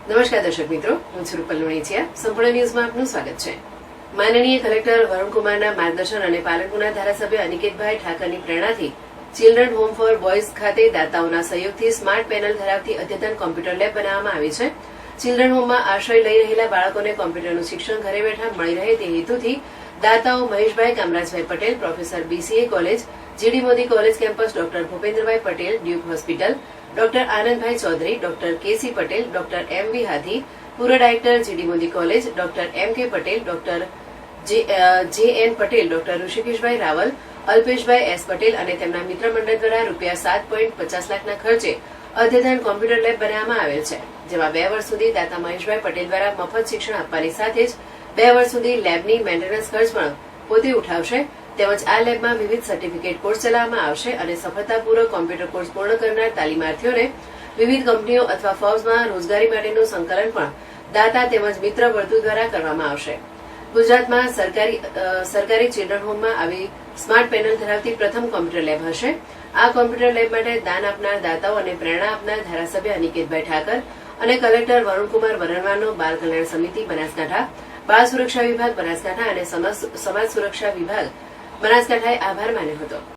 નમસ્કાર દર્શક મિત્રો, હું છું રૂપલ લુણીચિયા. સંપૂર્ણ ન્યૂઝમાં આપનું સ્વાગત છે. માનનીય કલેક્ટર વરુણકુમારના માર્ગદર્શન અને પાલનપુરના ધારાસભ્ય અનિકેતભાઈ ઠાકરની પ્રેરણાથી ચિલ્ડ્રન હોમ ફોર બોયઝ ખાતે દાતાઓના સહયોગથી સ્માર્ટ પેનલ ધરાવતી અદ્યતન કોમ્પ્યુટર લેબ બનાવવામાં આવી છે. ચિલ્ડ્રન હોમમાં આશ્રય લઈ રહેલા બાળકોને કોમ્પ્યુટરનું શિક્ષણ ઘરે બેઠા મળી રહે તે હેતુથી દાતાઓ Maheshbhai Kamrajbhai Patel, professor BCA college, GD Modi college campus, doctor Bhupendrabhai Patel, Duke hospital, doctor Anandbhai Chaudhary, doctor KC Patel, doctor MV Hathi, પૂર્વ director GD Modi college, doctor MK Patel, doctor JN Patel, doctor Rushikeshbhai Raval, Alpeshbhai S Patel અને તેમના મિત્ર મંડળ દ્વારા ₹7.50 લાખના ખર્ચે અદ્યતન કોમ્પ્યુટર લેબ બનાવવામાં આવેલ છે, જેમાં 2 વર્ષ સુધી દાતા મહેશભાઈ પટેલ દ્વારા મફત શિક્ષણ આપવાની સાથે જ 2 વર્ષ સુધી લેબની મેન્ટેનન્સ ખર્ચ પણ પોતે ઉઠાવશે. તેમજ આ લેબમાં વિવિધ સર્ટિફિકેટ કોર્સ ચલાવવામાં આવશે અને સફળતાપૂર્વક કોમ્પ્યુટર કોર્સ પૂર્ણ કરનાર તાલીમાર્થીઓને વિવિધ કંપનીઓ અથવા ફર્મ્સમાં રોજગારી માટેનું સંકલન પણ દાતા તેમજ મિત્ર વર્તુળ દ્વારા કરવામાં આવશે. ગુજરાતમાં સરકારી ચિલ્ડ્રન હોમમાં આવી સ્માર્ટ પેનલ ધરાવતી પ્રથમ કોમ્પ્યુટર લેબ હશે. આ કોમ્પ્યુટર લેબ માટે દાન આપનાર દાતાઓ અને પ્રેરણા આપનાર ધારાસભ્ય અનિકેતભાઈ ઠાકર અને કલેક્ટર વરુણકુમાર વરણવાનો બાળ કલ્યાણ સમિતિ બનાસકાંઠા, બાળ સુરક્ષા વિભાગ બનાસકાંઠા અને સમાજ સુરક્ષા વિભાગ બનાસકાંઠાએ આભાર માન્યો હતો.